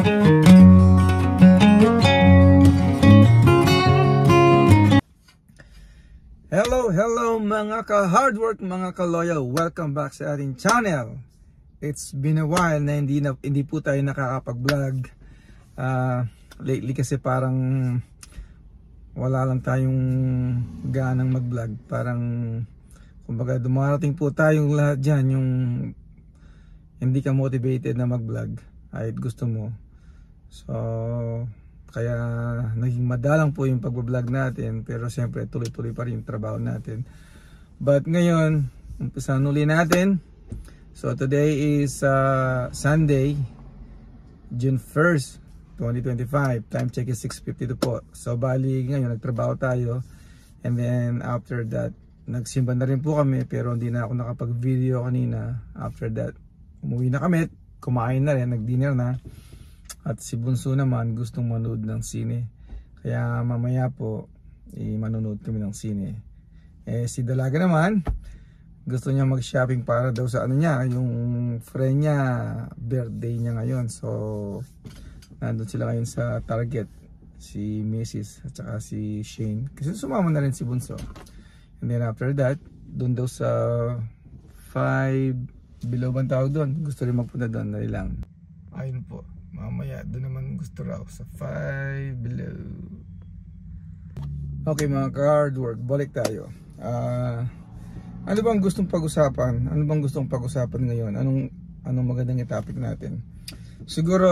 Hello mga ka-hard work, mga ka-loyal. Welcome back sa ating channel. It's been a while na hindi po tayo nakakapag-vlog. Lately kasi parang wala lang tayong ganang mag-vlog. Parang kumbaga dumarating po tayong lahat dyan, yung hindi ka motivated na mag-vlog kahit gusto mo. So kaya naging madalang po yung pag-vlog natin, pero siyempre tuloy-tuloy pa rin yung trabaho natin. But ngayon, umpisahan uli natin. So today is Sunday, June 1st, 2025. Time check is 6:52 po. So bali ngayon nagtrabaho tayo. And then after that, nagsimba na rin po kami, pero hindi na ako nakapag-video kanina. After that, umuwi na kami, kumain na rin, nag-dinner na. At si Bunso naman gustong manood ng sine. Kaya mamaya po manonood kami ng sine. Si Dalaga naman gusto niya mag-shopping para daw sa ano niya, yung friend niya, birthday niya ngayon. So nandun sila ngayon sa Target, si Mrs. at saka si Shane. Kasi sumama na rin si Bunso. And then after that, dun daw sa 5 below bang tawag doon. Gusto rin magpunta doon, dali lang. Ayun po. Mamaya doon naman gusto raw sa 5 below. Okay mga ka-hard work, balik tayo. Ano bang gustong pag-usapan? Ano bang gustong pag-usapan ngayon? Anong magandang topic natin? Siguro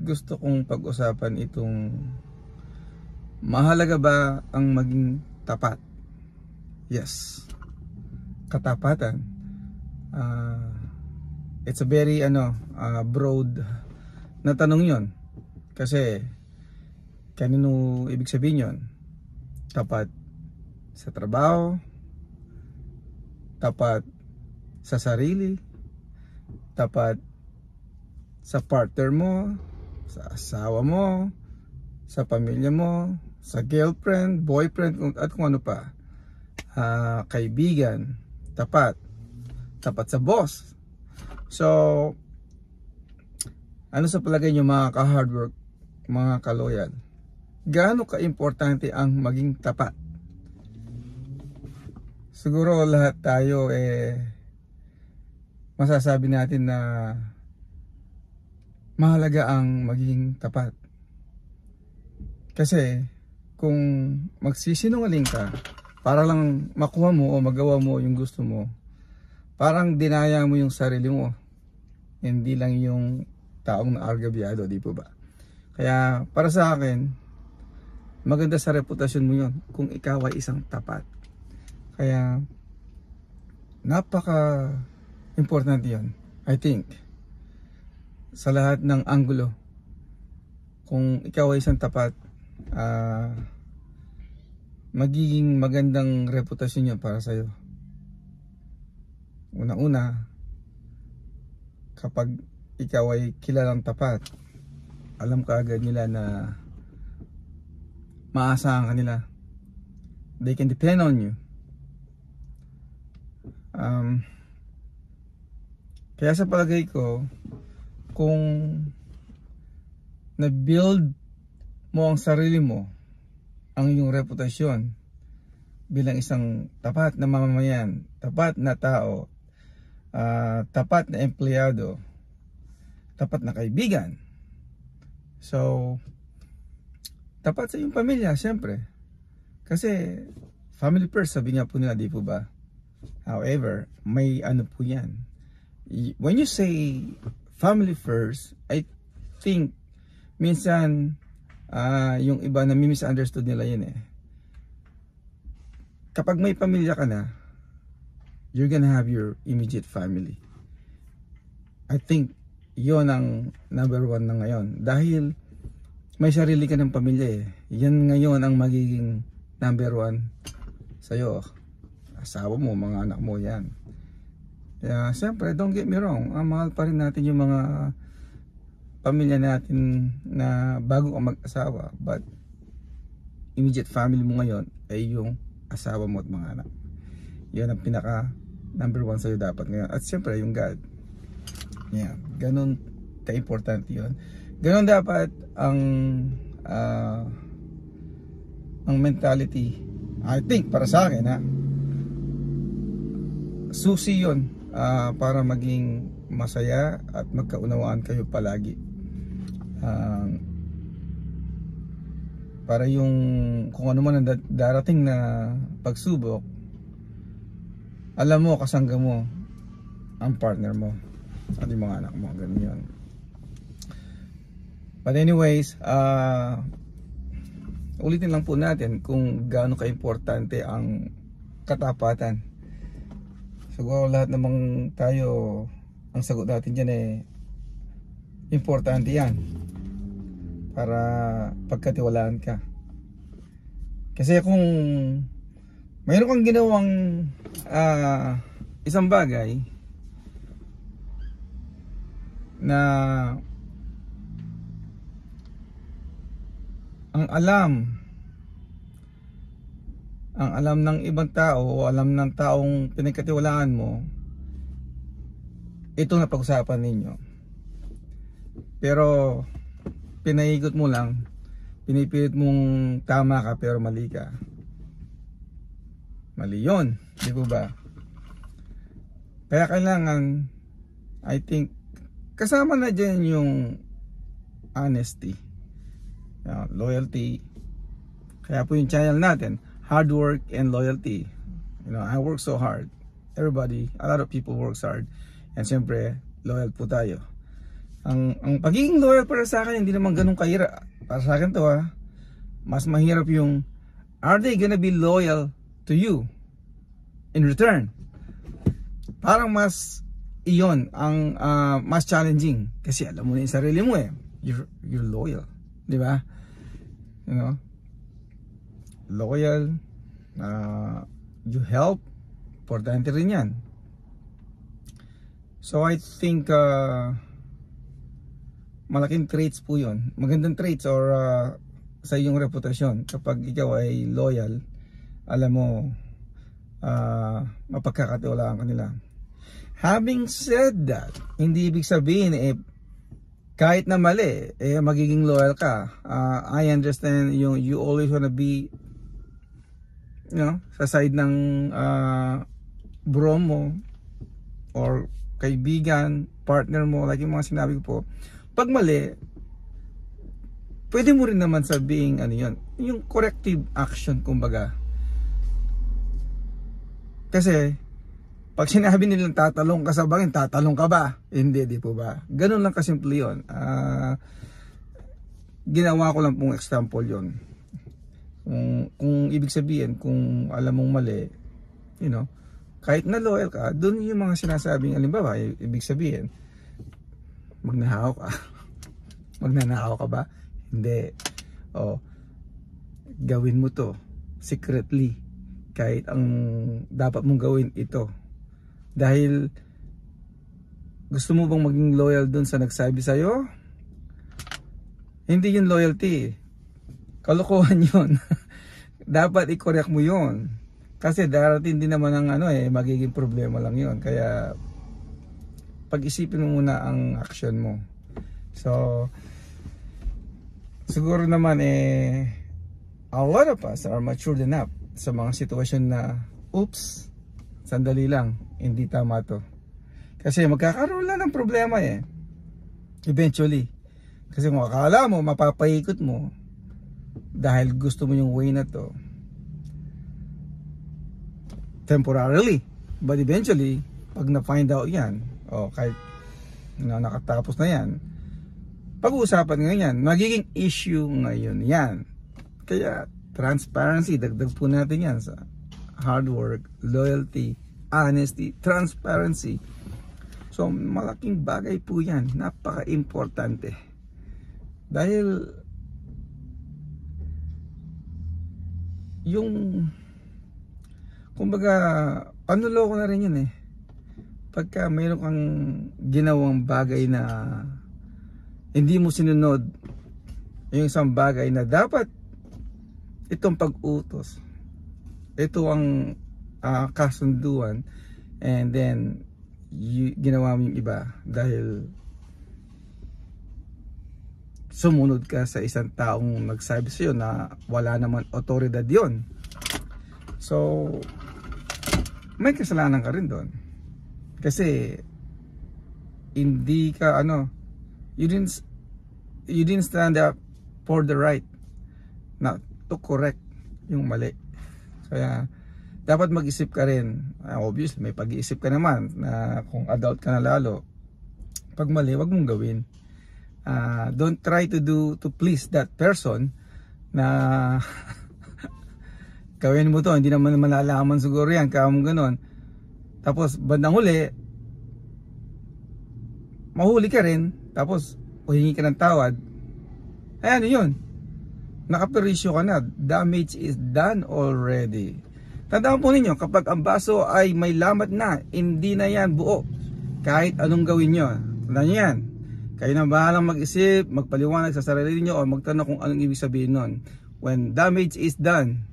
gusto kong pag-usapan itong mahalaga ba ang maging tapat? Yes. Katapatan. It's a very broad na tanong yon. Kasi kanino ibig sabihin yon? Tapat sa trabaho, tapat sa sarili, tapat sa partner mo, sa asawa mo, sa pamilya mo, sa girlfriend, boyfriend, at kung ano pa. Kaibigan, tapat sa boss. So ano sa palagay nyo mga ka-hard work, mga ka-loyal? Gaano ka-importante ang maging tapat? Siguro lahat tayo masasabi natin na mahalaga ang maging tapat. Kasi kung magsisinungaling ka para lang makuha mo o magawa mo yung gusto mo, parang dinaya mo yung sarili mo, hindi lang yung taong naargabyado, di po ba? Kaya para sa akin, maganda sa reputasyon mo yun kung ikaw ay isang tapat. Kaya napaka importante yun, I think, sa lahat ng anggulo. Kung ikaw ay isang tapat, magiging magandang reputasyon yun para sa'yo. Una-una, kapag ikaw ay kilalang tapat, alam ka agad nila na maasahan ka nila. They can depend on you. Kaya sa palagay ko, kung na-build mo ang sarili mo, ang iyong reputasyon bilang isang tapat na mamamayan, tapat na tao, tapat na empleyado, tapat na kaibigan. So tapat sa iyong pamilya, syempre. Kasi family first, sabi nga po nila, di po ba? However, may ano po yan. When you say family first, I think minsan yung iba na misunderstood nila yun Kapag may pamilya ka na, you're gonna have your immediate family. I think yon ang number one na ngayon. Dahil may sarili ka ng pamilya Yan ngayon ang magiging number one sa'yo. Asawa mo, mga anak mo, yan. Kaya siyempre, don't get me wrong, mahal pa rin natin yung mga pamilya natin na bago ka mag-asawa. But immediate family mo ngayon ay yung asawa mo at mga anak. Yan ang pinaka number one sa'yo dapat ngayon. At siyempre yung God. Yan, ganun ka-importante yun. Ganon dapat ang mentality, I think, para sa akin, ha, susi yun para maging masaya at magkaunawaan kayo palagi. Para yung kung ano man ang darating na pagsubok, alam mo, kasangga mo ang partner mo at yung mga anak mo, ganun yun. But anyways, ulitin lang po natin kung gaano ka-importante ang katapatan. Siguro lahat namang tayo, ang sagot natin dyan importante yan para pagkatiwalaan ka. Kasi kung mayroon kang ginawang isang bagay na ang alam ng ibang tao o alam ng taong pinagkatiwalaan mo, ito na pag-usapan ninyo. Pero pinaigot mo lang, pinipilit mong tama ka pero mali ka. Mali yun, di ba ba? Kaya kailangan, I think, kasama na dyan yung honesty, loyalty. Kaya po yung channel natin, hard work and loyalty. I work so hard. Everybody, a lot of people works hard. And siyempre, loyal po tayo. Ang pagiging loyal para sa akin, hindi naman ganun kahirap. Para sa akin to, mas mahirap yung, are they gonna be loyal to you in return? Parang mas iyon ang mas challenging. Kasi alam mo na yung sarili mo you're loyal, di ba? Loyal, you help, importante rin yan. So I think malaking traits po yun, magandang traits or sa iyong reputasyon. Kapag ikaw ay loyal, alam mo, mapagkakatiwalaan ka nila. Having said that, hindi ibig sabihin kahit na mali, magiging loyal ka. I understand you always wanna be sa side ng bro mo or kaibigan, partner mo, like yung mga sinabi ko po. Pag mali, pwede mo rin naman sabihin yung corrective action, kumbaga. Kasi pag sinabi nilang tatalong ka sa bangin, tatalong ka ba? Hindi, di po ba? Ganun lang kasimple yun. Ginawa ko lang pong example yun. Kung ibig sabihin, kung alam mong mali, kahit na loyal ka, dun yung mga sinasabing, halimbawa, ibig sabihin, magnanakaw ka. Magnanakaw ka ba? Hindi. Gawin mo to secretly, kahit ang dapat mong gawin ito. Dahil gusto mo bang maging loyal dun sa nagsabi sa'yo? Hindi yun loyalty. Kalokohan yun. Dapat i-correct mo yun. Kasi darating din naman ang magiging problema lang yun. Kaya pag-isipin mo muna ang action mo. So siguro naman a lot of us are matured enough sa mga sitwasyon na oops, sandali lang, hindi tama to. Kasi magkakaroon lang ng problema eventually. Kasi kung akala mo mapapaikot mo dahil gusto mo yung way na to temporarily, but eventually pag na-find out yan, kahit nakatapos na yan, pag-uusapan ngayon yan, magiging issue ngayon yan. Kaya transparency, dagdag po natin yan sa hard work, loyalty, honesty, transparency. So malaking bagay po yan, napaka-importante. Dahil yung kumbaga panloloko na rin yun pagka mayroon kang ginawang bagay na hindi mo sinunod yung isang bagay na dapat itong pag-utos, ito ang kasunduan, and then ginawa mo yung iba dahil sumunod ka sa isang taong nagsabi sa iyo na wala naman otoridad yon. So may kasalanan ka rin doon. Kasi hindi ka you didn't stand up for the right na to correct yung mali. Kaya dapat mag-isip ka rin. Obviously may pag-iisip ka naman na kung adult ka na lalo. Pag mali, wag mong gawin. Don't try to please that person na gawin mo to, hindi naman malalaman siguro yan kaya mo ganon. Tapos bandang huli mahuli ka rin, tapos huhingi ka ng tawad. Ano yun, nakaperisyo ka na, damage is done already. Tandaan po ninyo, kapag ang baso ay may lamat na, hindi na yan buo kahit anong gawin nyo. Tandaan nyo yan. Kayo na bahalang mag-isip, magpaliwanag sa sarili nyo, o magtanong kung anong ibig sabihin nun. When damage is done,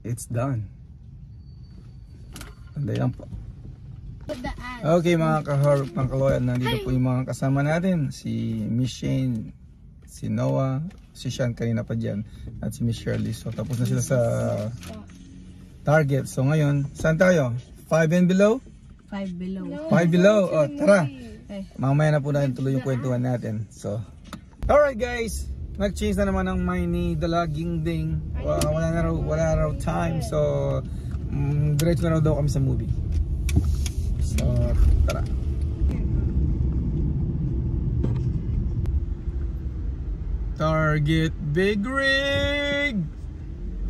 it's done. Tandaan lang po. Okay mga ka-Harvard, mga kaloyal, nandito po yung mga kasama natin. Si Miss Shane, si Noah, si Sean kanina pa dyan, at si Miss Shirley. So tapos na sila sa target. So ngayon, saan tayo? 5 and below? 5 below. 5 below. O tara, mamaya na po natin tuloy yung kwentuhan natin. So alright guys, nag-change na naman ang mind ni Dalaging Ding. Wala raw time. So diretso na raw daw kami sa movie. So tara. Target Big Rig.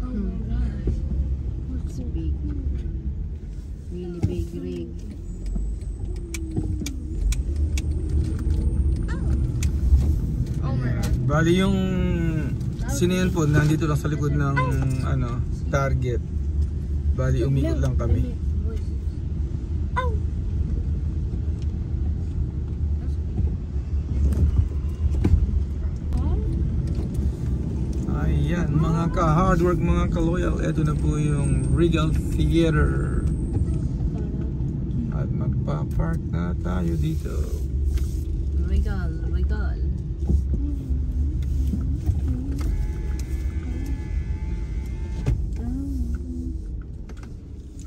Oh my god. What's big? Really big rig. Oh my god. Bali yung sino po nandito lang sa likod ng target. Bali umikot lang kami. Ayan, mga ka-hard work, mga ka-loyal, ito na po yung Regal Theater. At magpa-park na tayo dito. Regal.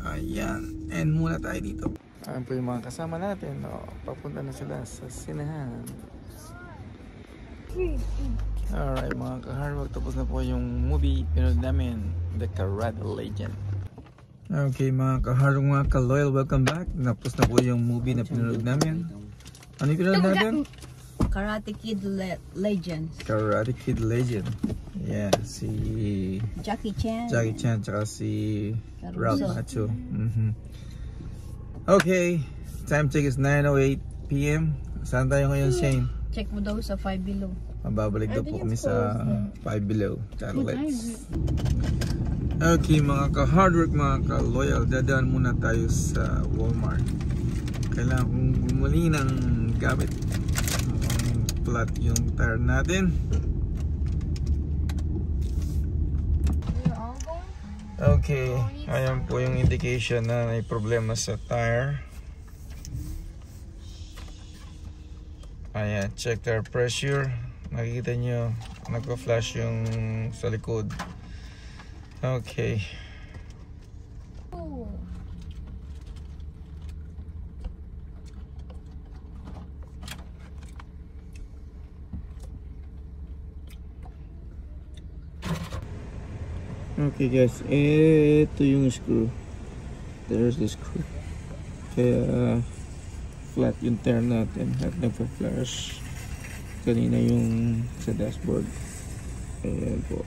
Ayan, and muna tayo dito. Ayan po yung mga kasama natin. Papunta na sila sa sinehan. Alright mga ka-hardwork, tapos na po yung movie pinanood namin, The Karate Legend. Okay mga ka-hardwork, mga ka-loyal, welcome back. Tapos na po yung movie na pinanood namin. Ano yung pinanood natin? Karate Kid Legend. Karate Kid Legend. Yeah, si Jackie Chan. Tsaka si Ralph Macchio. Okay, time check is 9:08 PM. Saan tayo ngayon, Shane? Check mo daw sa 5 below. Mababalik daw po kami sa 5 below. Let's. Okay mga ka-hardwork, mga ka-loyal, dadaan muna tayo sa Walmart. Kailangan kong bumuli ng gamit. Flat yung tire natin. Okay, ayan po yung indication na may problema sa tire. Ayan, check tire pressure. Nakikita nyo, nagpa-flash yung sa likod. Okay. Okay guys, ito yung screw. There's the screw. Kaya flat yung tire natin at nagpa-flash kanina yung sa dashboard. Ayan po.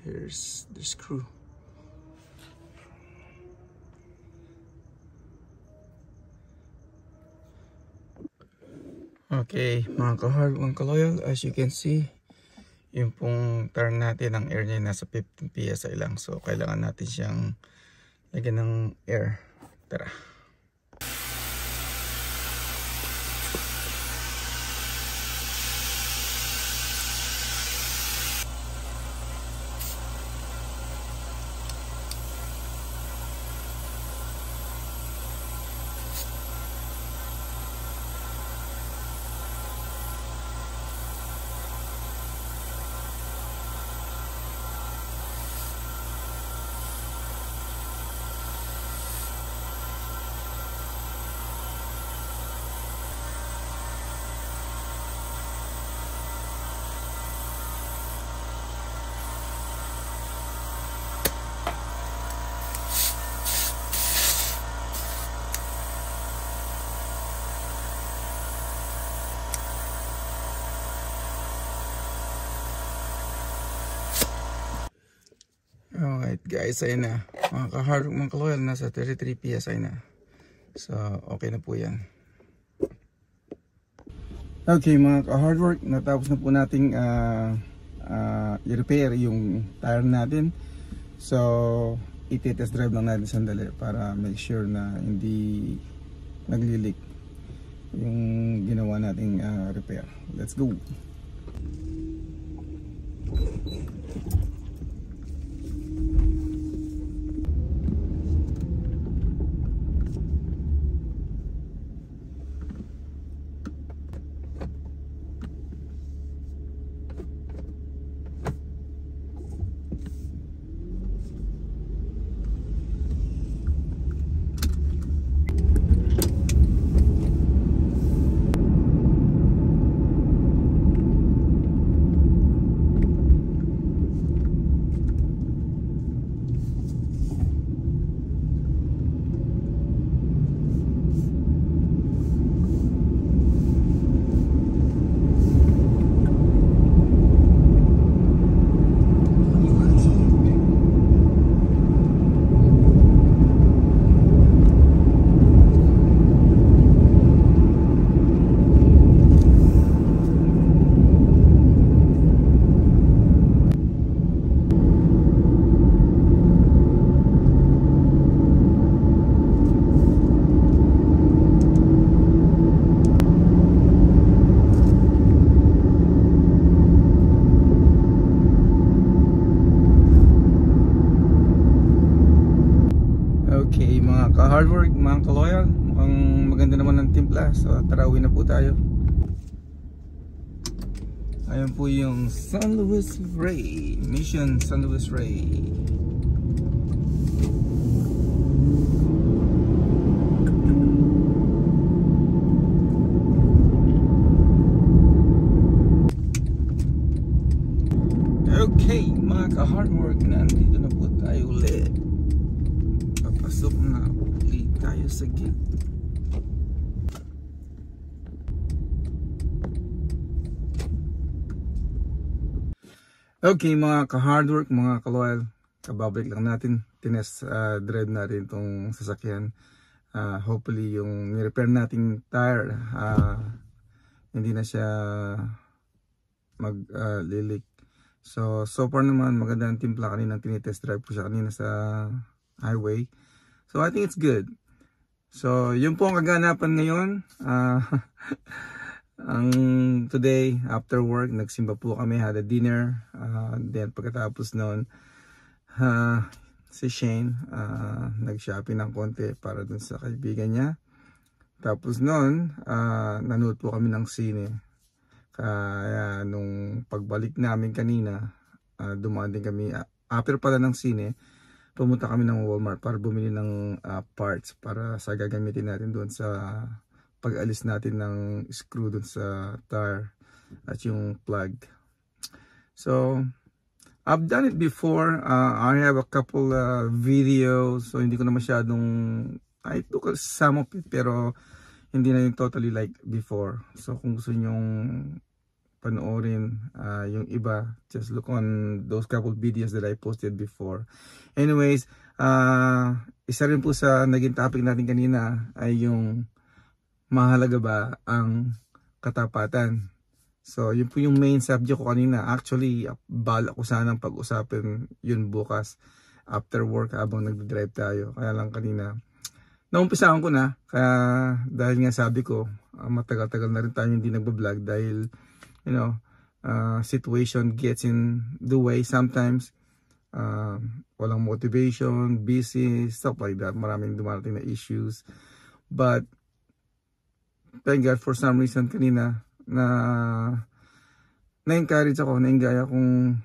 Here's the screw. Okay, mga ka-hard, mga ka-loyal, as you can see, yung pong turn natin, ang air niya nasa 15 PSI lang. So, kailangan natin siyang lagyan ng air. Tara. Alright guys, ayun na. Mga ka-hard, mga ka-loyal, nasa 33 PSI na. So, okay na po yan. Okay mga ka-hard work, natapos na po nating i-repair yung tire natin. So, i-test drive lang natin sandali para make sure na hindi nagli-leak yung ginawa nating repair. Let's go! Okay mga ka-hard work, mga ka-loyal, mukhang maganda naman ng timpla. So tara, uwi na po tayo. Ayan po yung San Luis Rey, Mission San Luis Rey. Okay mga ka-hard work, nandito na po tayo ulit. Papasok na ulit tayo sa gate. Okay mga ka-hard work, mga ka-loyal, kababalik lang natin, tinest drive natin itong sasakyan. Hopefully yung ni-repair nating tire, hindi na siya mag-leak. So far naman maganda ang timpla. Kanina tinitest drive ko siya kanina sa highway. So I think it's good. So yun po ang kaganapan ngayon. Ang today after work nagsimba po kami, had a dinner, then pagkatapos noon si Shane nag-shopping ng konti para dun sa kaibigan niya. Tapos noon nanood po kami ng sine. Kaya nung pagbalik namin kanina, dumaan din kami after pala ng sine, pumunta kami ng Walmart para bumili ng parts para sa gagamitin natin doon sa pag-alis natin ng screw dun sa tire at yung plug. So I've done it before. I have a couple videos, so hindi ko na masyadong, I took some of it pero hindi na yung totally like before. So kung gusto nyong panoorin yung iba. Just look on those couple videos that I posted before. Anyways, isa rin po sa naging topic natin kanina ay yung mahalaga ba ang katapatan. So yun po yung main subject ko kanina. Actually, bala ko sanang pag-usapin yun bukas after work habang nagdadrive tayo. Kaya lang kanina naumpisahan ko na, kaya dahil nga sabi ko matagal-tagal na rin tayo hindi nagbablog dahil situation gets in the way sometimes. Walang motivation, busy, stuff like that. Maraming dumarating na issues, but thank God for some reason kanina na-encourage ako, nainggaya kung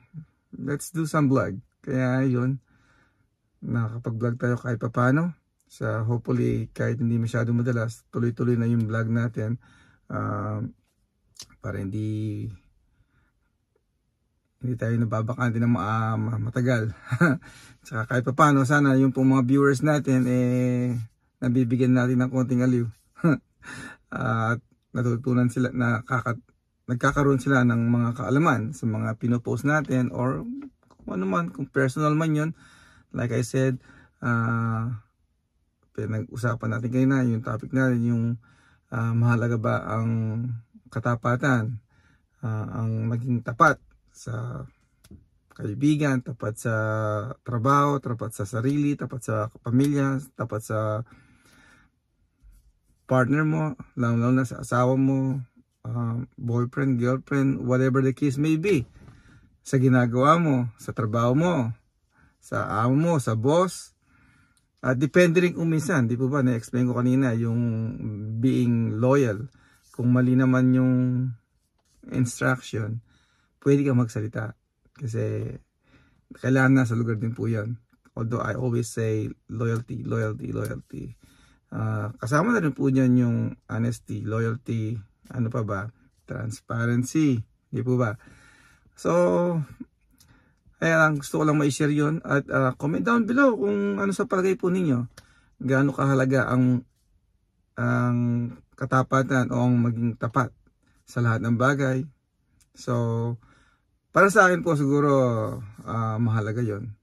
let's do some vlog. Kaya yun, nakakapag-vlog tayo kahit papano. So hopefully kahit hindi masyado madalas, tuloy-tuloy na yung vlog natin para hindi tayo nababakante ng matagal. Tsaka kahit papano sana yung pong mga viewers natin nabibigyan natin ng konting aliw. At natutunan sila, nagkakaroon sila ng mga kaalaman sa mga pinopost natin or kung ano man, kung personal man yun. Like I said, nag-usapan natin kayo na yung topic natin, yung mahalaga ba ang katapatan, ang maging tapat sa kaibigan, tapat sa trabaho, tapat sa sarili, tapat sa pamilya, tapat sa partner mo, lalo na sa asawa mo, boyfriend, girlfriend, whatever the case may be, sa ginagawa mo, sa trabaho mo, sa amo mo, sa boss. Depende rin kung minsan, di po ba, na-explain ko kanina yung being loyal. Kung mali naman yung instruction, pwede kang magsalita. Kasi kailangan nasa lugar din po yan. Although I always say loyalty, loyalty, loyalty. Kasama na rin po dyan yung honesty, loyalty, ano pa ba, transparency. Di po ba? So, kaya lang, gusto ko lang ma-share yun. At comment down below kung ano sa palagay po ninyo. Gaano kahalaga ang katapatan o ang maging tapat sa lahat ng bagay. So, para sa akin po siguro mahalaga yun.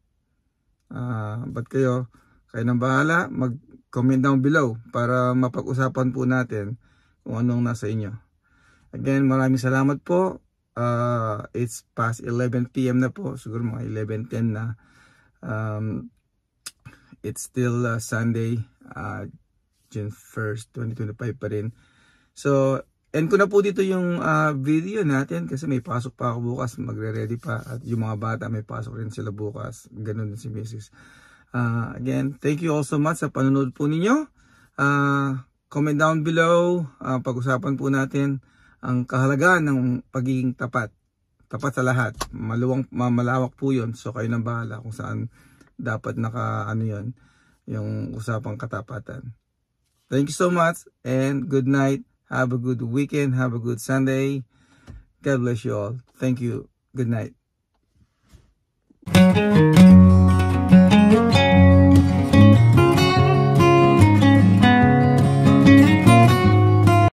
But kayo nang bahala, mag-comment down below para mapag-usapan po natin kung anong nasa inyo. Again, maraming salamat po. It's past 11 PM na po, siguro mga 11:10 na. It's still Sunday, June 1st, 2025 pa rin. So, end ko na po dito yung video natin kasi may pasok pa ako bukas, magre-ready pa. At yung mga bata may pasok rin sila bukas, ganun din si Mrs. Again, thank you all so much sa panonood po ninyo. Comment down below, pag-usapan po natin ang kahalagaan ng pagiging tapat sa lahat. Malawak po yun, so kayo nang bahala kung saan dapat yun, yung usapang katapatan. Thank you so much and good night. Have a good weekend, have a good Sunday. God bless you all. Thank you. Good night.